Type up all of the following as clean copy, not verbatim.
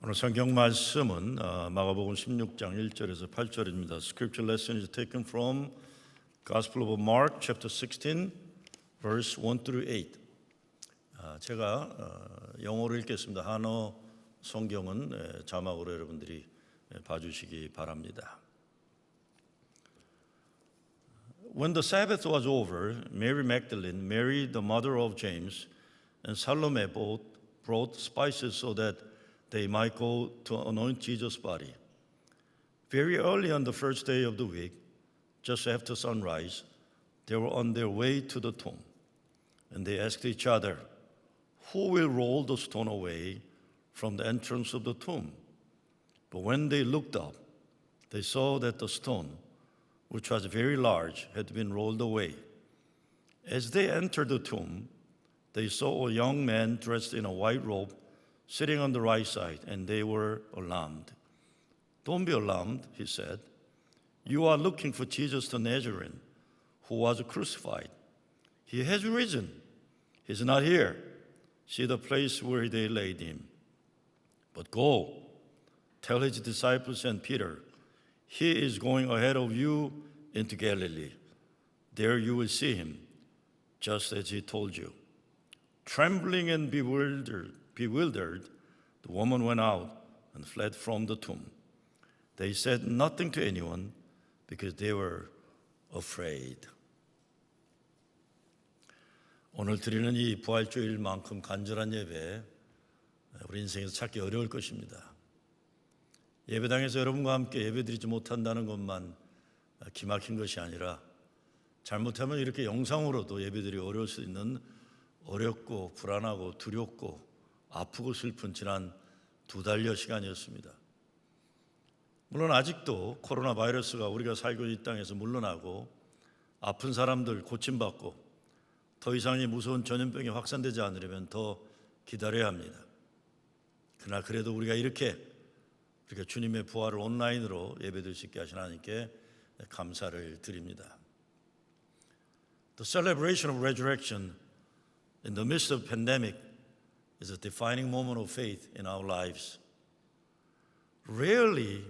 오늘 성경 말씀은 마가복음 16장 1절에서 8절입니다. Scripture lesson is taken from Gospel of Mark chapter 16 verse 1 through 8. 제가 영어로 읽겠습니다. 한어 성경은 자막으로 여러분들이 봐주시기 바랍니다. When the Sabbath was over, Mary Magdalene, Mary the mother of James, and Salome both brought spices so that they might go to anoint Jesus' body. Very early on the first day of the week, just after sunrise, they were on their way to the tomb. And they asked each other, "Who will roll the stone away from the entrance of the tomb?" But when they looked up, they saw that the stone, which was very large, had been rolled away. As they entered the tomb, they saw a young man dressed in a white robe sitting on the right side, and they were alarmed. "Don't be alarmed," he said. "You are looking for Jesus the Nazarene, who was crucified. He has risen. He's not here. See the place where they laid him. But go, tell his disciples and Peter, he is going ahead of you into Galilee. There you will see him, just as he told you." Trembling and bewildered, the woman went out and fled from the tomb. They said nothing to anyone because they were afraid. 오늘 드리는 이 부활주일만큼 간절한 예배, 우리 인생에서 찾기 어려울 것입니다. 예배당에서 여러분과 함께 예배드리지 못한다는 것만 기막힌 것이 아니라 잘못하면 이렇게 영상으로도 예배드리기 어려울 수 있는 어렵고 불안하고 두렵고 아프고 슬픈 지난 2달여 시간이었습니다. 물론 아직도 코로나 바이러스가 우리가 살고 있는 이 땅에서 물러나고 아픈 사람들 고침받고 더 이상의 무서운 전염병이 확산되지 않으려면 더 기다려야 합니다. 그러나 그래도 우리가 이렇게 주님의 부활을 온라인으로 예배드릴 수 있게 하신 하나님께 감사를 드립니다. The celebration of resurrection in the midst of pandemic is a defining moment of faith in our lives. Rarely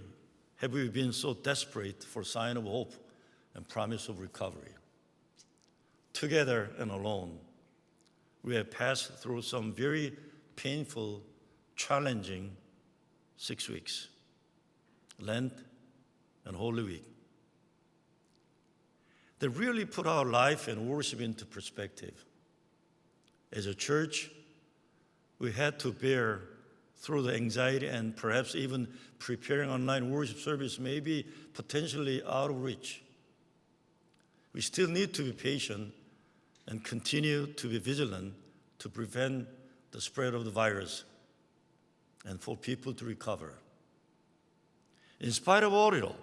have we been so desperate for sign of hope and promise of recovery. Together and alone, we have passed through some very painful, challenging 6 weeks, Lent and Holy Week. They really put our life and worship into perspective. As a church, we had to bear through the anxiety and perhaps even preparing online worship service may be potentially out of reach. We still need to be patient and continue to be vigilant to prevent the spread of the virus and for people to recover. In spite of all it all,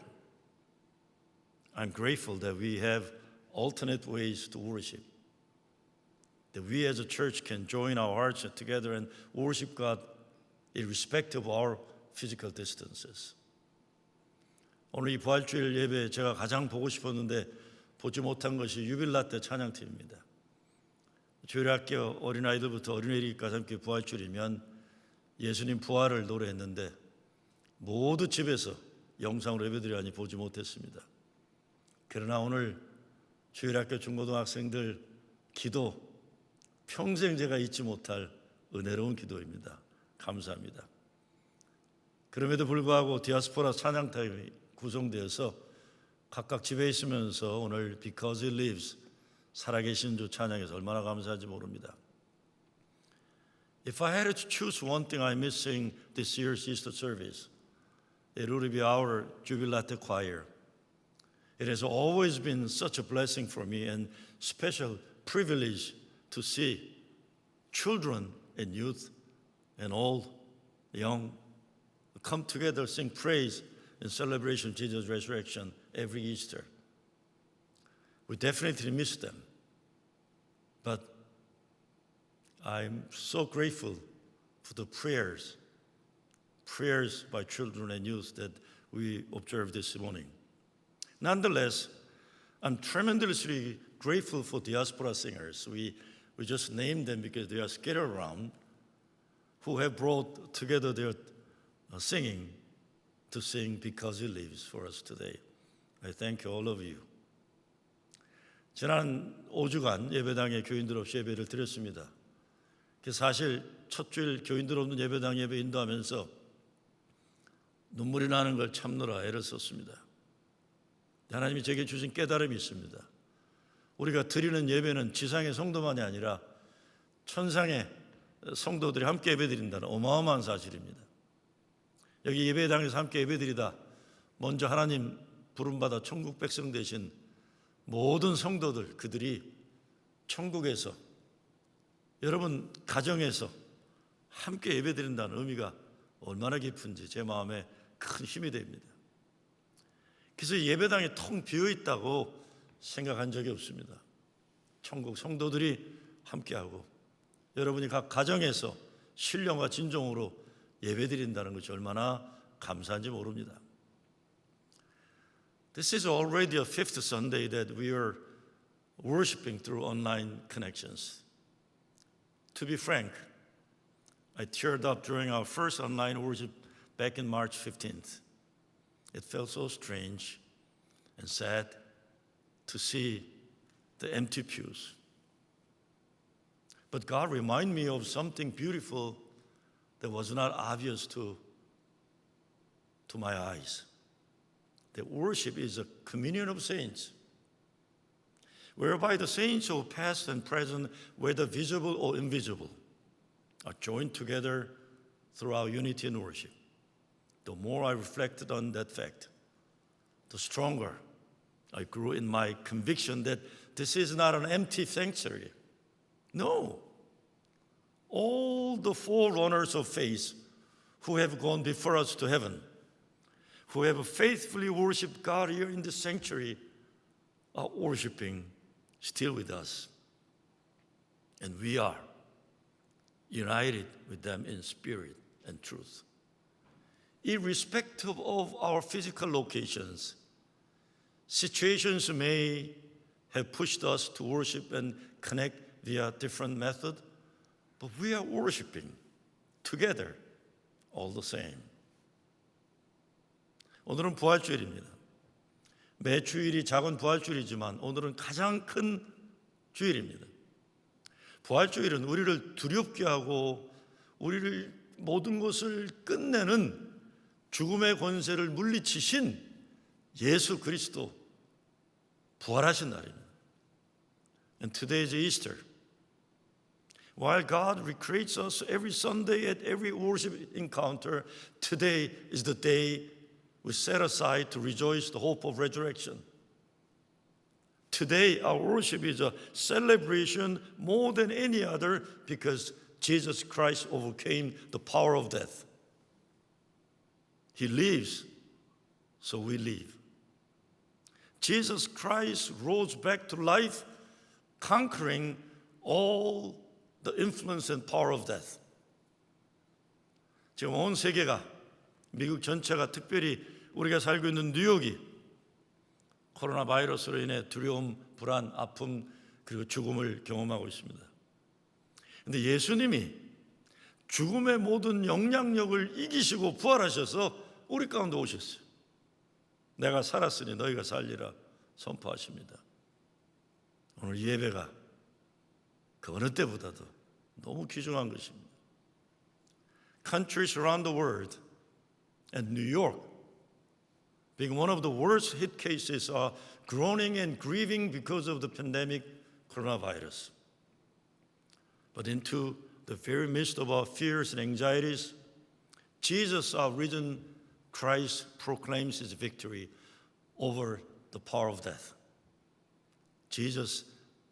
I'm grateful that we have alternate ways to worship, that we as a church can join our hearts together and worship God irrespective of our physical distances. 오늘 이 부활주일 예배 제가 가장 보고 싶었는데 보지 못한 것이 유빌라떼 찬양팀입니다. 주일학교 어린아이들부터 어린이까지 함께 부활주일이면 예수님 부활을 노래했는데 모두 집에서 영상으로 예배드리니 보지 못했습니다. 그러나 오늘 주일학교 중고등학생들 기도 평생 제가 잊지 못할 은혜로운 기도입니다. 감사합니다. 그럼에도 불구하고 디아스포라 찬양팀이 구성되어서 각각 집에 있으면서 오늘 Because He Lives 살아계신 주 찬양해서 얼마나 감사한지 모릅니다. If I had to choose one thing I'm missing this year's Easter service, it would be our Jubilate choir. It has always been such a blessing for me and special privilege to see children and youth and old, young come together, sing praise in celebration of Jesus' resurrection every Easter. We definitely miss them, but I'm so grateful for the prayers by children and youth that we observed this morning. Nonetheless, I'm tremendously grateful for diaspora singers. We just named them because they are scattered around, who have brought together their singing to sing because He lives for us today. I thank all of you. 지난 5주간 예배당에 교인들 없이 예배를 드렸습니다. 사실 첫 주일 교인들 없는 예배당 예배 인도하면서 눈물이 나는 걸 참느라 애를 썼습니다. 하나님이 제게 주신 깨달음이 있습니다. 우리가 드리는 예배는 지상의 성도만이 아니라 천상의 성도들이 함께 예배드린다는 어마어마한 사실입니다. 여기 예배당에서 함께 예배드리다 먼저 하나님 부름받아 천국 백성 되신 모든 성도들, 그들이 천국에서 여러분 가정에서 함께 예배드린다는 의미가 얼마나 깊은지 제 마음에 큰 힘이 됩니다. 그래서 예배당이 텅 비어있다고 생각한 적이 없습니다. 천국 성도들이 함께하고 여러분이 각 가정에서 신령과 진정으로 예배드린다는 것이 얼마나 감사한지 모릅니다. This is already a fifth Sunday that we are worshiping through online connections. To be frank, I teared up during our first online worship back in March 15th. It felt so strange and sad to see the empty pews. But God reminded me of something beautiful that was not obvious to my eyes. That worship is a communion of saints, whereby the saints of past and present, whether visible or invisible, are joined together through our unity in worship. The more I reflected on that fact, the stronger I grew in my conviction that this is not an empty sanctuary. No. All the forerunners of faith who have gone before us to heaven, who have faithfully worshiped God here in the sanctuary, are worshiping still with us. And we are united with them in spirit and truth. Irrespective of our physical locations, situations may have pushed us to worship and connect via different methods, but we are worshiping together all the same. 오늘은 부활주일입니다. 매 주일이 작은 부활주일이지만 오늘은 가장 큰 주일입니다. 부활주일은 우리를 두렵게 하고 우리를 모든 것을 끝내는 죽음의 권세를 물리치신 예수 그리스도 부활하신 날입니다. And today is Easter. While God recreates us every Sunday at every worship encounter, today is the day we set aside to rejoice the hope of resurrection. Today, our worship is a celebration more than any other because Jesus Christ overcame the power of death. He lives, so we live. Jesus Christ rose back to life, conquering all the influence and power of death. 지금 온 세계가, 미국 전체가, 특별히 우리가 살고 있는 뉴욕이 코로나 바이러스로 인해 두려움, 불안, 아픔 그리고 죽음을 경험하고 있습니다. 그런데 예수님이 죽음의 모든 영향력을 이기시고 부활하셔서 우리 가운데 오셨어요. 내가 살았으니 너희가 살리라 선포하십니다. 오늘 이 예배가 그 어느 때보다도 너무 귀중한 것입니다. Countries around the world and New York, being one of the worst hit cases, are groaning and grieving because of the pandemic coronavirus. But into the very midst of our fears and anxieties, Jesus, our risen Christ, proclaims his victory over the power of death. Jesus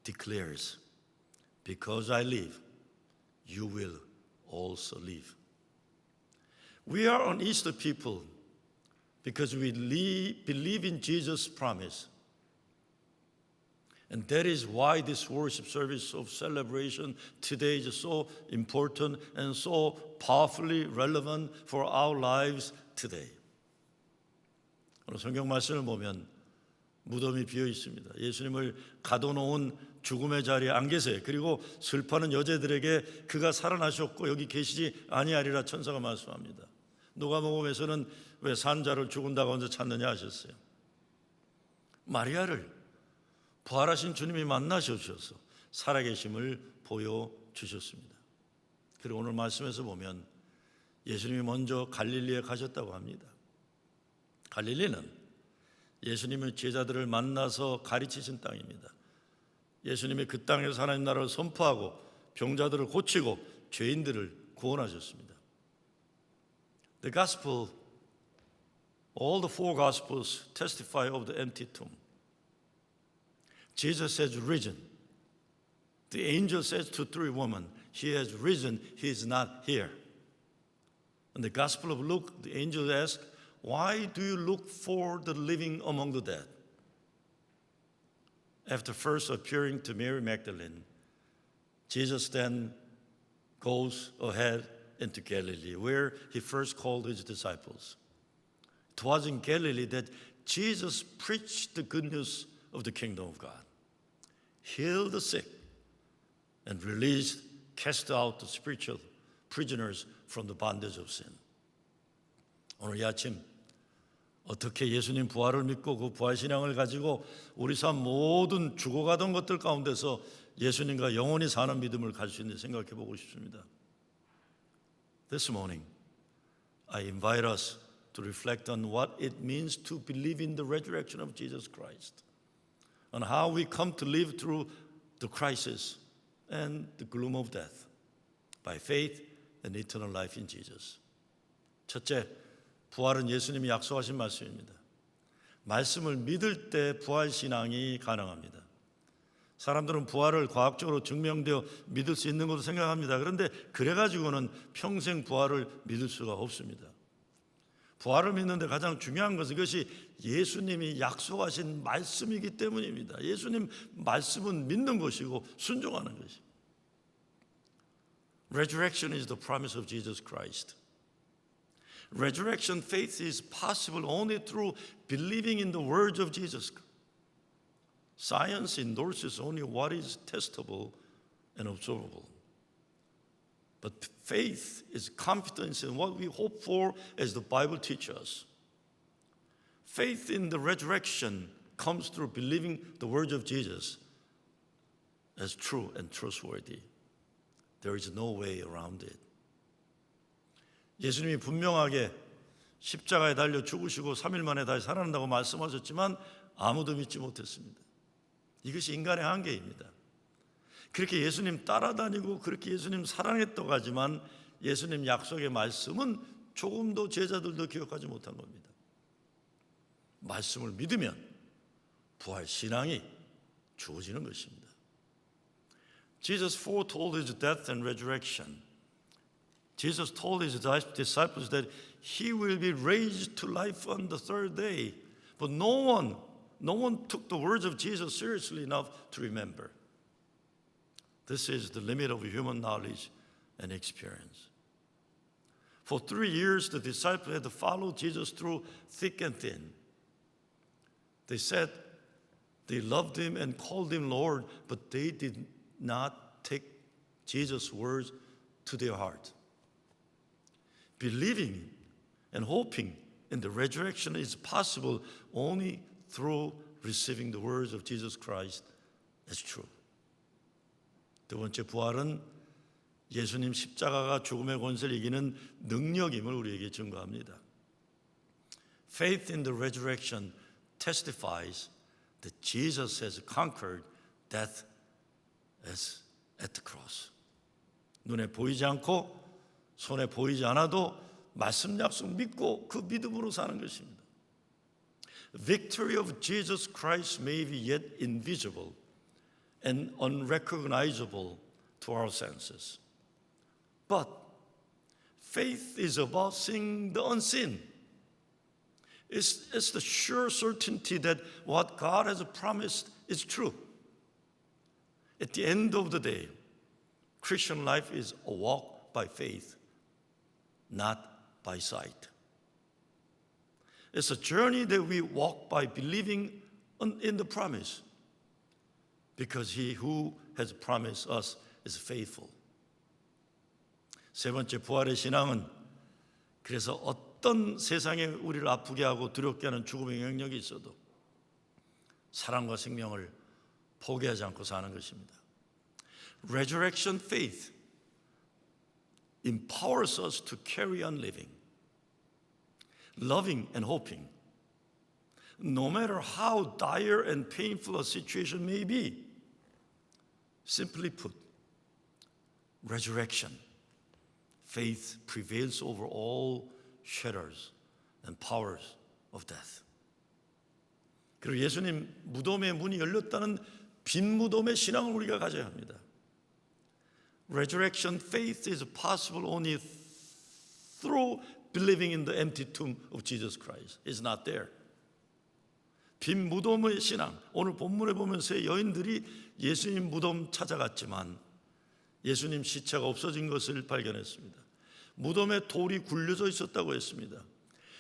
declares, because I live, you will also live. We are an Easter people because we believe in Jesus' promise. And that is why this worship service of celebration today is so important and so powerfully relevant for our lives today. 오늘 성경 말씀을 보면 무덤이 비어 있습니다. 예수님을 가둬놓은 죽음의 자리에 안 계세요. 그리고 슬퍼하는 여자들에게 그가 살아나셨고 여기 계시지 아니하리라 천사가 말씀합니다. 누가복음에서는 왜 산자를 죽은다고 혼자 찾느냐 하셨어요. 마리아를 부활하신 주님이 만나셔서 살아계심을 보여주셨습니다. 그리고 오늘 말씀에서 보면 예수님이 먼저 갈릴리에 가셨다고 합니다. 갈릴리는 예수님의 제자들을 만나서 가르치신 땅입니다. 예수님이 그 땅에서 하나님 나라를 선포하고 병자들을 고치고 죄인들을 구원하셨습니다. The gospel, all the four gospels testify of the empty tomb. Jesus has risen. The angel says to three women, He has risen, He is not here. In the Gospel of Luke, the angel asked, Why do you look for the living among the dead? After first appearing to Mary Magdalene, Jesus then goes ahead into Galilee, where he first called his disciples. It was in Galilee that Jesus preached the good news of the kingdom of God, healed the sick, and released, cast out the spiritual prisoners from the bondage of sin. 오늘 이 아침 어떻게 예수님 부활을 믿고 그 부활신앙을 가지고 우리 삶 모든 죽어가던 것들 가운데서 예수님과 영원히 사는 믿음을 가질 수 있는지 생각해 보고 싶습니다. This morning, I invite us to reflect on what it means to believe in the resurrection of Jesus Christ, on how we come to live through the crisis and the gloom of death by faith and eternal life in Jesus. 첫째, 부활은 예수님이 약속하신 말씀입니다. 말씀을 믿을 때 부활 신앙이 가능합니다. 사람들은 부활을 과학적으로 증명되어 믿을 수 있는 것으로 생각합니다. 그런데 그래가지고는 평생 부활을 믿을 수가 없습니다. 부활을 믿는데 가장 중요한 것은 이것이 예수님이 약속하신 말씀이기 때문입니다. 예수님 말씀은 믿는 것이고 순종하는 것입니다. Resurrection is the promise of Jesus Christ. Resurrection faith is possible only through believing in the words of Jesus. Science endorses only what is testable and observable. But faith is confidence in what we hope for as the Bible teaches us. Faith in the resurrection comes through believing the words of Jesus as true and trustworthy. There is no way around it. 예수님이 분명하게 십자가에 달려 죽으시고 3일 만에 다시 살아난다고 말씀하셨지만 아무도 믿지 못했습니다. 이것이 인간의 한계입니다. 그렇게 예수님 따라다니고 그렇게 예수님 사랑했다고 하지만 예수님 약속의 말씀은 조금도 제자들도 기억하지 못한 겁니다. 말씀을 믿으면 부활 신앙이 주어지는 것입니다. Jesus foretold his death and resurrection. Jesus told his disciples that he will be raised to life on the third day. But no one took the words of Jesus seriously enough to remember. This is the limit of human knowledge and experience. For 3 years, the disciples had to follow Jesus through thick and thin. They said they loved him and called him Lord, but they did not take Jesus' words to their heart. Believing and hoping in the resurrection is possible only through receiving the words of Jesus Christ as true. 두 번째, 부활은 예수님 십자가가 죽음의 권세를 이기는 능력임을 우리에게 증거합니다. Faith in the resurrection testifies that Jesus has conquered death as at the cross. 눈에 보이지 않고 손에 보이지 않아도 말씀 약속 믿고 그 믿음으로 사는 것입니다. Victory of Jesus Christ may be yet invisible and unrecognizable to our senses. But faith is about seeing the unseen. It's the sure certainty that what God has promised is true. At the end of the day, Christian life is a walk by faith, not by sight. It's a journey that we walk by believing in the promise, because he who has promised us is faithful. 세 번째, 부활의 신앙은 그래서 어떤 세상에 우리를 아프게 하고 두렵게 하는 죽음의 영역이 있어도 사랑과 생명을 포기하지 않고 사는 것입니다. Resurrection faith empowers us to carry on living, loving and hoping, no matter how dire and painful a situation may be. Simply put, resurrection faith prevails over all shadows and powers of death. 그리고 예수님 무덤의 문이 열렸다는 빈 무덤의 신앙을 우리가 가져야 합니다. Resurrection faith is possible only through believing in the empty tomb of Jesus Christ. It's not there. 빈 무덤의 신앙. 오늘 본문에 보면 세 여인들이 예수님 무덤 찾아갔지만 예수님 시체가 없어진 것을 발견했습니다. 무덤에 돌이 굴려져 있었다고 했습니다.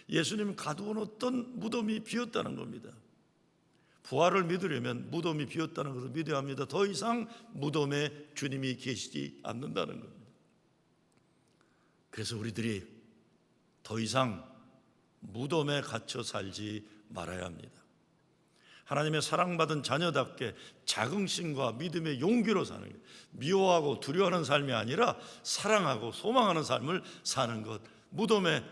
예수님 가두어 놓던 무덤이 비었다는 겁니다. 부활을 믿으려면 무덤이 비었다는 것을 믿어야 합니다. 더 이상 무덤에 주님이 계시지 않는다는 겁니다. 그래서 우리들이 더 이상 무덤에 갇혀 살지 말아야 합니다. 하나님의 사랑받은 자녀답게 자긍심과 믿음의 용기로 사는 것, 미워하고 두려워하는 삶이 아니라 사랑하고 소망하는 삶을 사는 것, 무덤에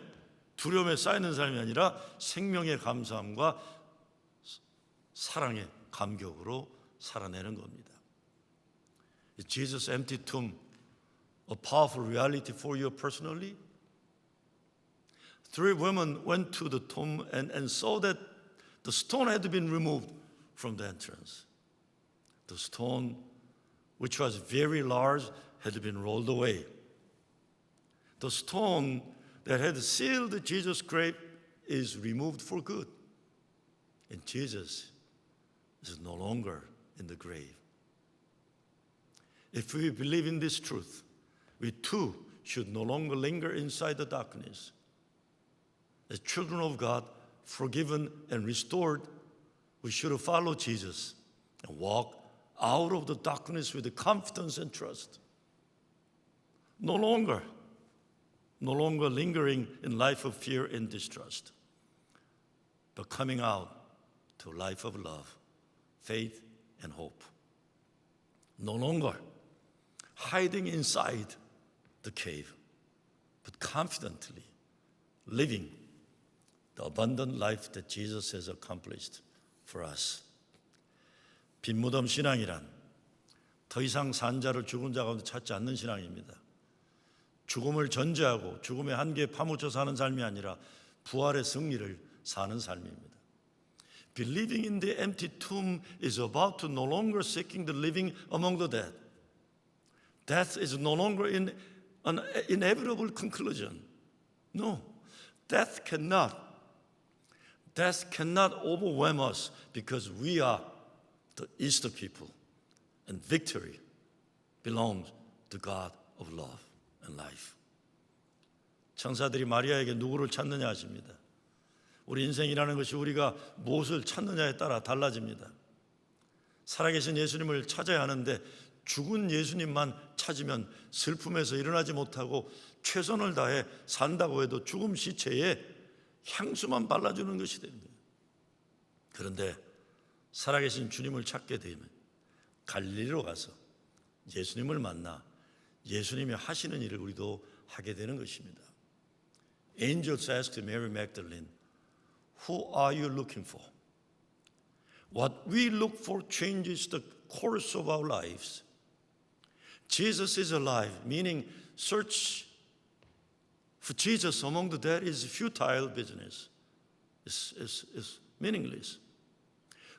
두려움에 쌓이는 삶이 아니라 생명의 감사함과 사랑의 감격으로 살아내는 겁니다. Is Jesus' empty tomb a powerful reality for you personally? Three women went to the tomb and saw that the stone had been removed from the entrance. The stone, which was very large, had been rolled away. The stone that had sealed Jesus' grave is removed for good. And Jesus is no longer in the grave. If we believe in this truth, we too should no longer linger inside the darkness. As children of God, forgiven and restored, we should follow Jesus and walk out of the darkness with confidence and trust. No longer lingering in life of fear and distrust, but coming out to a life of love, faith, and hope. No longer hiding inside the cave, but confidently living the abundant life that Jesus has accomplished for us. 빈무덤 신앙이란 더 이상 산 자를 죽은 자 가운데 찾지 않는 신앙입니다. 죽음을 전제하고 죽음의 한계에 파묻혀 사는 삶이 아니라 부활의 승리를 사는 삶입니다. Believing in the empty tomb is about to no longer seeking the living among the dead. Death is no longer an inevitable conclusion. No, death cannot overwhelm us because we are the Easter people, and victory belongs to God of love and life. 천사들이 마리아에게 누구를 찾느냐 하십니다. 우리 인생이라는 것이 우리가 무엇을 찾느냐에 따라 달라집니다. 살아계신 예수님을 찾아야 하는데 죽은 예수님만 찾으면 슬픔에서 일어나지 못하고 최선을 다해 산다고 해도 죽음 시체에 향수만 발라주는 것이 됩니다. 그런데 살아계신 주님을 찾게 되면 갈릴리로 가서 예수님을 만나 예수님이 하시는 일을 우리도 하게 되는 것입니다. Angels asked Mary Magdalene, "Who are you looking for?" What we look for changes the course of our lives. Jesus is alive, meaning search for Jesus among the dead is futile business. It's meaningless.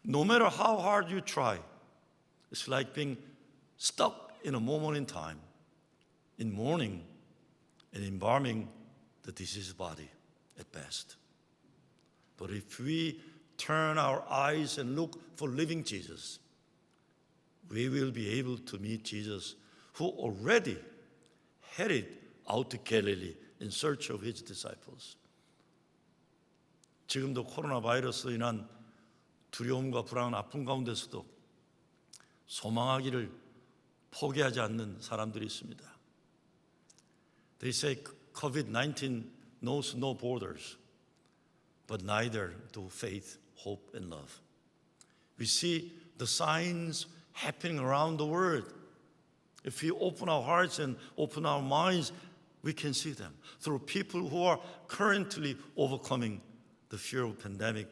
No matter how hard you try, it's like being stuck in a moment in time, in mourning and embalming the deceased body at best. But if we turn our eyes and look for living Jesus, we will be able to meet Jesus who already headed out to Galilee in search of his disciples. 지금도 코로나 바이러스로 인한 두려움과 불안, 아픔 가운데서도 소망하기를 포기하지 않는 사람들이 있습니다. They say COVID-19 knows no borders, but neither do faith, hope, and love. We see the signs happening around the world. If we open our hearts and open our minds, we can see them through people who are currently overcoming the fear of pandemic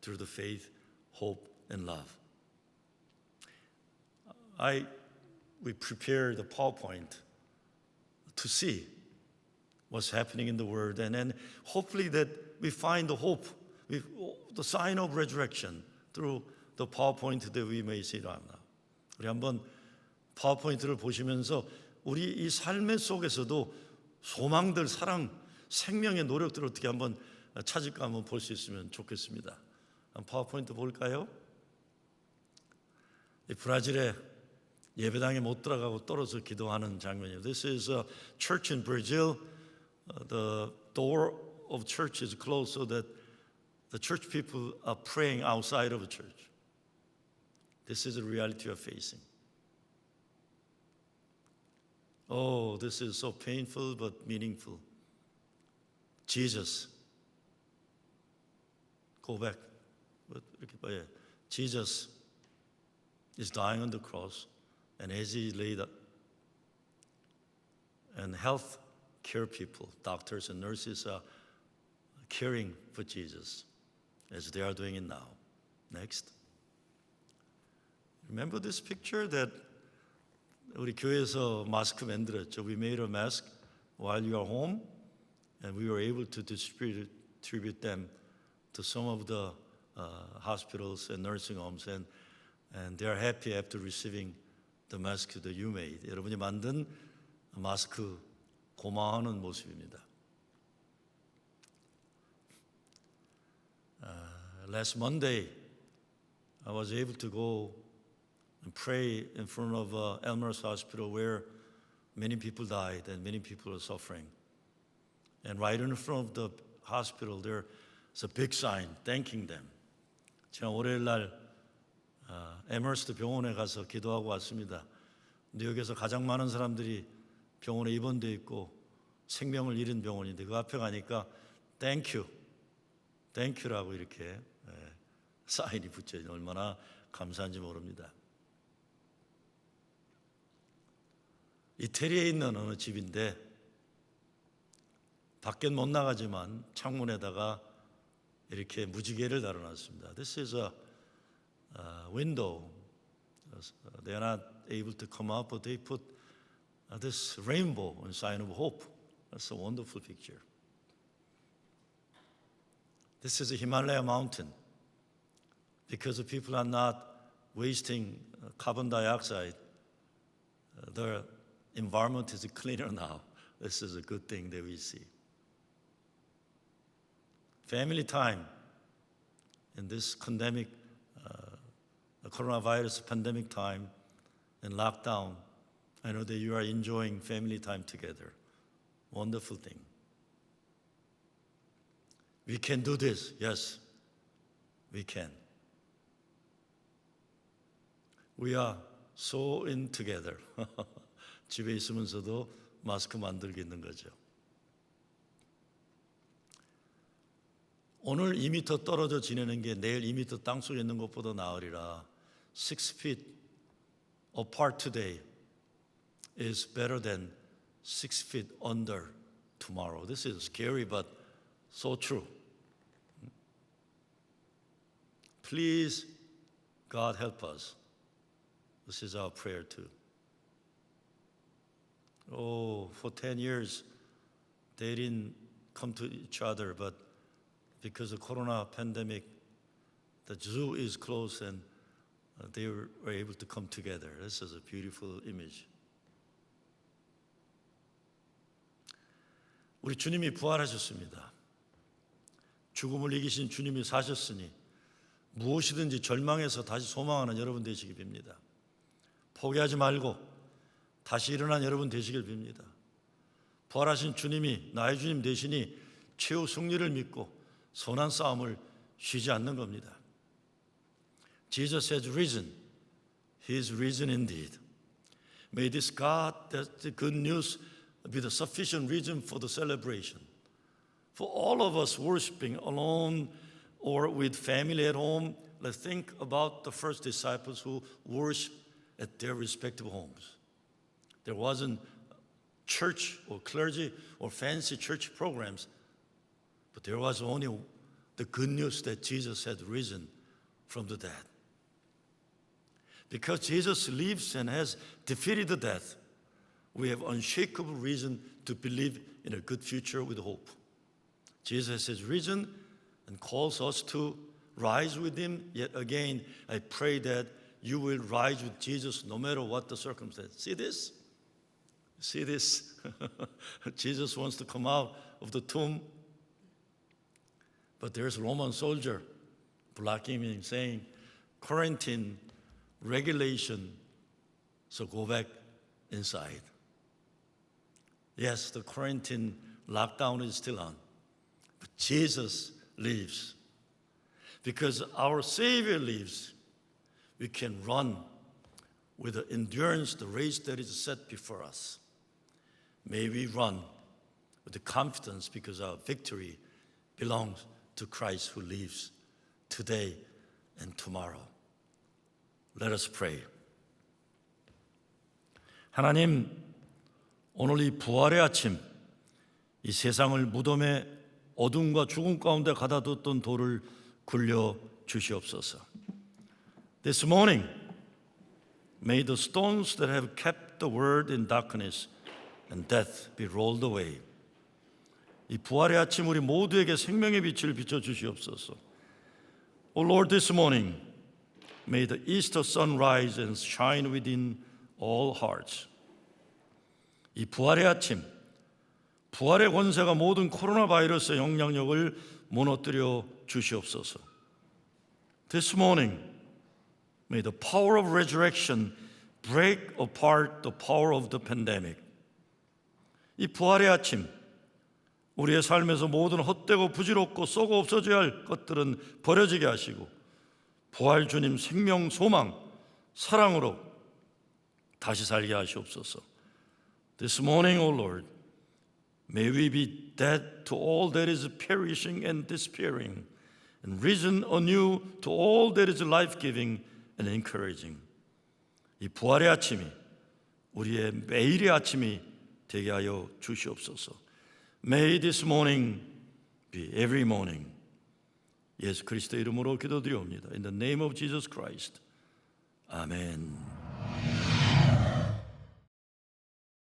through the faith, hope, and love. We prepare the PowerPoint to see what's happening in the world, and hopefully that we find the hope, the sign of resurrection through the PowerPoint that we may see right now. 우리 한번 파워포인트를 보시면서 우리 이 삶의 속에서도 소망들, 사랑, 생명의 노력들을 어떻게 한번 찾을까 한번 볼 수 있으면 좋겠습니다. 한번 파워포인트 볼까요? 이 브라질의 예배당에 못 들어가고 떨어져 기도하는 장면이에요. This is a church in Brazil. The door of church is closed so that the church people are praying outside of the church. This is the reality we are facing. Oh, this is so painful but meaningful. Jesus, go back. Jesus is dying on the cross, and as he laid up, and health care people, doctors and nurses are caring for Jesus as they are doing it now. Next. Remember this picture that 우리 교회에서 마스크 만들었죠. We made a mask while you are home, and we were able to distribute them to some of the hospitals and nursing homes, and they are happy after receiving the mask that you made. 여러분이 만든 마스크 고마워하는 모습입니다. Last Monday, I was able to go and pray in front of Elmer's Hospital where many people died and many people are suffering. And right in front of the hospital, there's a big sign thanking them. 제가 월요일 날 에머스트 병원에 가서 기도하고 왔습니다. 뉴욕에서 가장 많은 사람들이 병원에 입원돼 있고 생명을 잃은 병원인데 그 앞에 가니까 땡큐라고 이렇게 사인이 붙여있는 얼마나 감사한지 모릅니다. 이태리에 있는 어느 집인데 밖엔 못 나가지만 창문에다가 이렇게 무지개를 달아놨습니다. This is a window. They are not able to come out, but they put this rainbow in sign of hope. That's a wonderful picture. This is a Himalaya mountain. Because the people are not wasting carbon dioxide, the environment is cleaner now. This is a good thing that we see. Family time in this pandemic, coronavirus pandemic time and lockdown, I know that you are enjoying family time together. Wonderful thing. We can do this. Yes, we can. We are so in together. 집에 있으면서도 마스크 만들고 있는 거죠. 오늘 2m 떨어져 지내는 게 내일 2m 땅속에 있는 것보다 나으리라. 6 feet apart today is better than 6 feet under tomorrow. This is scary but so true. Please, God help us. This is our prayer too. Oh, for 10 years, they didn't come to each other, but because of corona pandemic, the zoo is closed and they were able to come together. This is a beautiful image. 우리 주님이 부활하셨습니다. 죽음을 이기신 주님이 사셨으니 무엇이든지 절망해서 다시 소망하는 여러분 되시기 빕니다. 포기하지 말고 다시 일어난 여러분 되시길 빕니다. 부활하신 주님이 나의 주님 되시니 최후 승리를 믿고 선한 싸움을 쉬지 않는 겁니다. Jesus has risen. He is risen indeed. May this God, that the good news, be the sufficient reason for the celebration, For all of us worshiping alone or with family at home, let's think about the first disciples who worshiped at their respective homes. There wasn't church or clergy or fancy church programs, but there was only the good news that Jesus had risen from the dead. Because Jesus lives and has defeated the death, we have unshakable reason to believe in a good future with hope. Jesus has risen and calls us to rise with him. Yet again, I pray that you will rise with Jesus no matter what the circumstance. See this? See this? Jesus wants to come out of the tomb, but there's a Roman soldier blocking him saying, quarantine, regulation, so go back inside. Yes, the quarantine lockdown is still on, but Jesus lives. Because our Savior lives, we can run with the endurance, the race that is set before us. May we run with the confidence because our victory belongs to Christ who lives today and tomorrow. Let us pray. 하나님, 오늘 이 부활의 아침, 이 세상을 무덤의 어둠과 죽음 가운데 가다뒀던 돌을 굴려 주시옵소서. This morning, may the stones that have kept the word in darkness and death be rolled away. 이 부활의 아침 우리 모두에게 생명의 빛을 비춰 주시옵소서. O Lord, this morning, may the Easter sun rise and shine within all hearts. 이 부활의 아침, 부활의 권세가 모든 코로나 바이러스의 영향력을 무너뜨려 주시옵소서. This morning, may the power of resurrection break apart the power of the pandemic. 이 부활의 아침, 우리의 삶에서 모든 헛되고 부질없고 썩어 없어져야 할 것들은 버려지게 하시고 부활 주님 생명, 소망, 사랑으로 다시 살게 하시옵소서. This morning, O Lord, may we be dead to all that is perishing and despairing, and risen anew to all that is life-giving and encouraging. 이 부활의 아침이 우리의 매일의 아침이 되게 하여 주시옵소서. May this morning be every morning. 예수 그리스도의 이름으로 기도드리옵니다. In the name of Jesus Christ. 아멘.